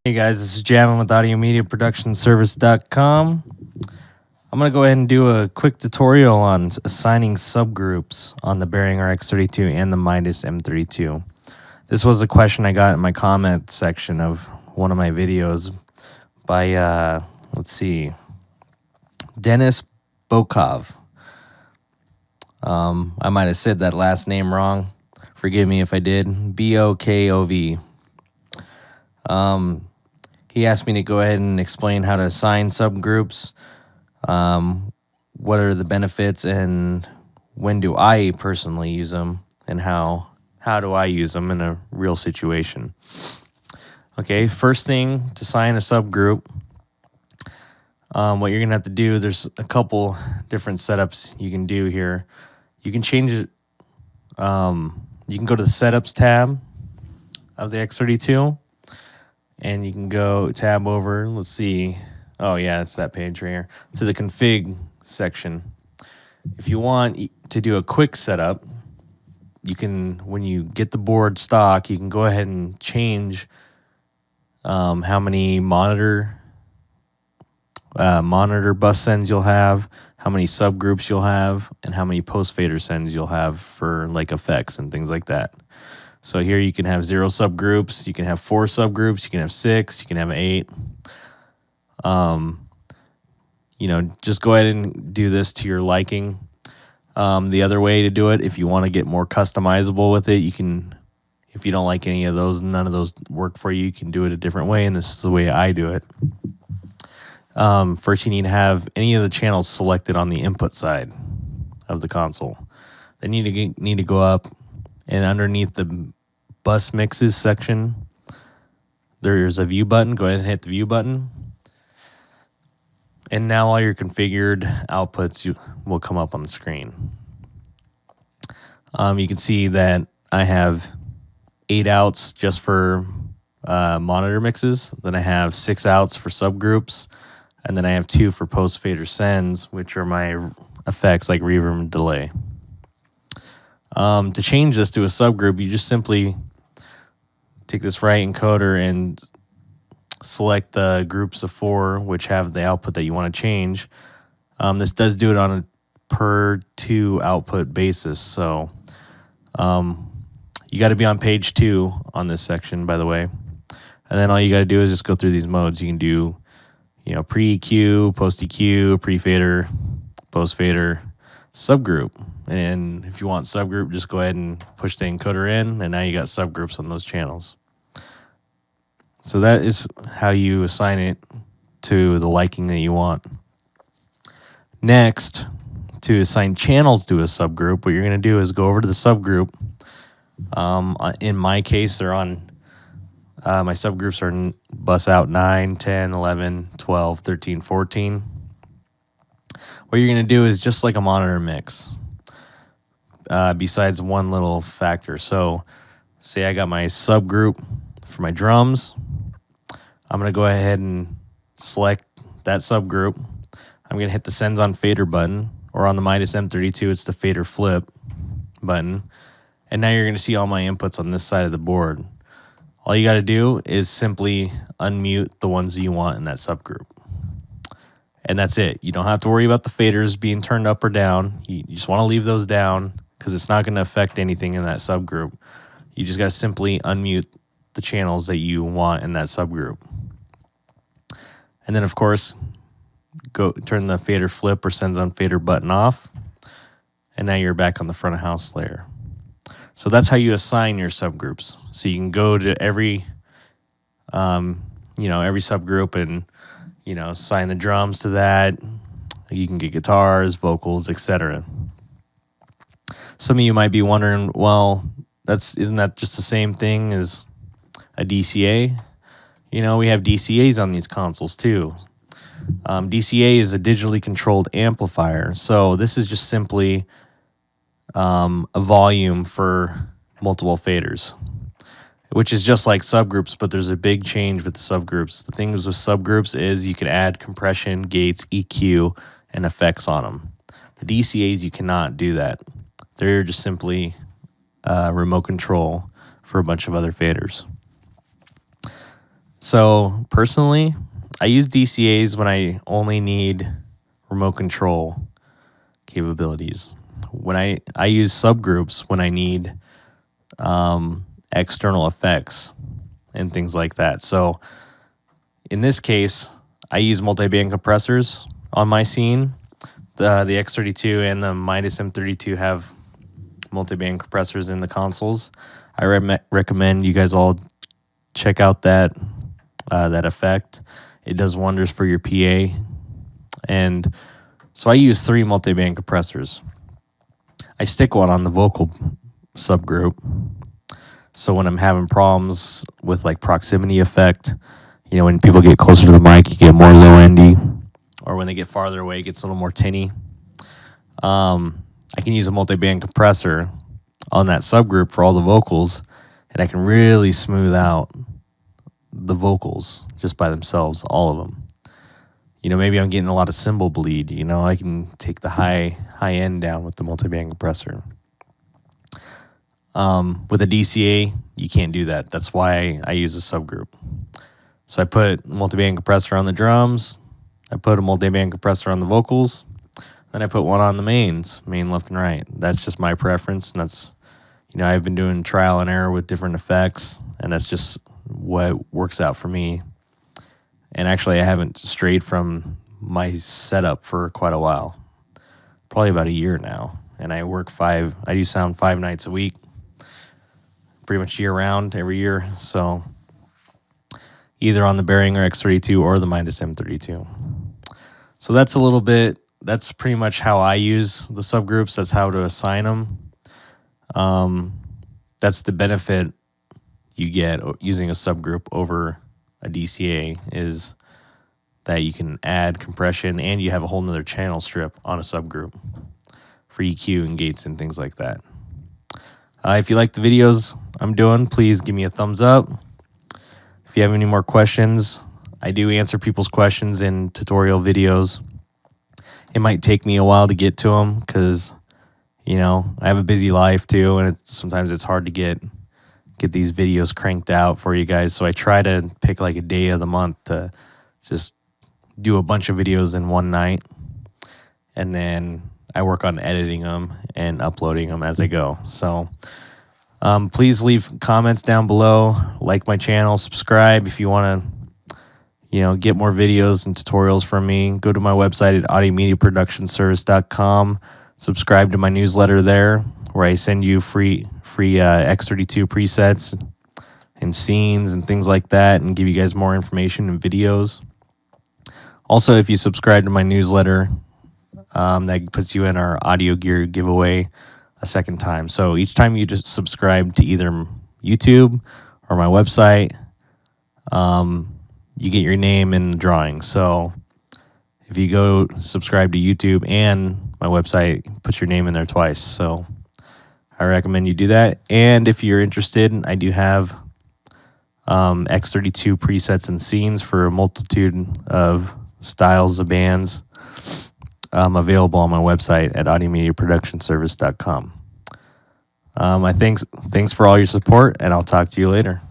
Hey guys, this is Javin with AudioMediaProductionService.com. I'm going to go ahead and do a quick tutorial on assigning subgroups on the Behringer X32 and the Midas M32. This was a question I got in my comment section of one of my videos by, let's see, Dennis Bokov. I might have said that last name wrong. Forgive me if I did. B-O-K-O-V. He asked me to go ahead and explain how to assign subgroups, what are the benefits, and when do I personally use them, and how do I use them in a real situation. Okay, first thing to assign a subgroup, what you're going to have to do, there's a couple different setups you can do here. You can change it, you can go to the Setups tab of the X32, and you can go tab over, let's see, oh yeah, it's that page right here, to the config section. If you want to do a quick setup, you can, when you get the board stock, you can go ahead and change how many monitor bus sends you'll have, how many subgroups you'll have, and how many post fader sends you'll have for like effects and things like that. So here you can have 0 subgroups, you can have 4 subgroups, you can have 6, you can have 8. Just go ahead and do this to your liking. The other way to do it, if you want to get more customizable with it, you can, if you don't like any of those, none of those work for you, you can do it a different way, and this is the way I do it. First, you need to have any of the channels selected on the input side of the console. Then you need to go up, and underneath the bus mixes section, there's a view button. Go ahead and hit the view button. And now all your configured outputs will come up on the screen. You can see that I have 8 outs just for monitor mixes. Then I have 6 outs for subgroups. And then I have 2 for post fader sends, which are my effects like reverb and delay. To change this to a subgroup, you just simply take this right encoder and select the groups of 4 which have the output that you want to change. This does do it on a per 2 output basis, so you got to be on page 2 on this section, by the way. And then all you got to do is just go through these modes. You can do, pre-EQ, post-EQ, pre-fader, post-fader, subgroup. And if you want subgroup, just go ahead and push the encoder in, and now you got subgroups on those channels. So that is how you assign it to the liking that you want. Next, to assign channels to a subgroup, what you're going to do is go over to the subgroup. In my case, they're on, my subgroups are bus out 9, 10, 11, 12, 13, 14. What you're going to do is just like a monitor mix, besides one little factor. So say I got my subgroup for my drums. I'm going to go ahead and select that subgroup. I'm going to hit the Sends on Fader button, or on the Midas M32, it's the Fader Flip button. And now you're going to see all my inputs on this side of the board. All you got to do is simply unmute the ones you want in that subgroup. And that's it. You don't have to worry about the faders being turned up or down. You just want to leave those down because it's not going to affect anything in that subgroup. You just got to simply unmute the channels that you want in that subgroup. And then, of course, go turn the fader flip or sends on fader button off. And now you're back on the front of house layer. So that's how you assign your subgroups. So you can go to every subgroup and assign the drums to that. You can get guitars, vocals, etc. Some of you might be wondering, well, isn't that just the same thing as a DCA? We have DCAs on these consoles too. DCA is a digitally controlled amplifier. So this is just simply a volume for multiple faders, which is just like subgroups, but there's a big change with the subgroups. The things with subgroups is you can add compression, gates, EQ, and effects on them. The DCAs, you cannot do that. They're just simply remote control for a bunch of other faders. So personally, I use DCAs when I only need remote control capabilities. When I use subgroups when I need external effects and things like that. So in this case, I use multiband compressors on my scene. The X32 and the Midas M32 have multiband compressors in the consoles. I recommend you guys all check out that effect. It does wonders for your PA. And so I use 3 multiband compressors. I stick one on the vocal subgroup. So when I'm having problems with like proximity effect, you know, when people get closer to the mic, you get more low endy, or when they get farther away, it gets a little more tinny. I can use a multiband compressor on that subgroup for all the vocals, and I can really smooth out the vocals just by themselves, all of them. You know, maybe I'm getting a lot of cymbal bleed. You know, I can take the high end down with the multiband compressor. With a DCA, you can't do that. That's why I use a subgroup. So I put multiband compressor on the drums. I put a multiband compressor on the vocals. Then I put one on the main left and right. That's just my preference, and that's, you know, I've been doing trial and error with different effects, and that's just what works out for me. And actually, I haven't strayed from my setup for quite a while, probably about a year now. And I do sound 5 nights a week, pretty much year round, every year. So either on the Behringer X32 or the Midas M32. So that's pretty much how I use the subgroups. That's how to assign them. That's the benefit you get using a subgroup over a DCA, is that you can add compression and you have a whole nother channel strip on a subgroup for EQ and gates and things like that. If you like the videos I'm doing, please give me a thumbs up. If you have any more questions, I do answer people's questions in tutorial videos. It might take me a while to get to them because, you know, I have a busy life too, and sometimes it's hard to get these videos cranked out for you guys. So I try to pick like a day of the month to just do a bunch of videos in one night, and then I work on editing them and uploading them as I go. So please leave comments down below, like my channel, subscribe if you want to, you know, get more videos and tutorials from me. Go to my website at audiomediaproductionservice.com. Subscribe to my newsletter there, where I send you free X32 presets and scenes and things like that, and give you guys more information and videos. Also, if you subscribe to my newsletter, that puts you in our audio gear giveaway a second time. So each time you just subscribe to either YouTube or my website, you get your name in the drawing. So if you go subscribe to YouTube and my website, put your name in there twice. So I recommend you do that. And if you're interested, I do have X32 presets and scenes for a multitude of styles of bands available on my website at audiomediaproductionservice.com. Thanks for all your support, and I'll talk to you later.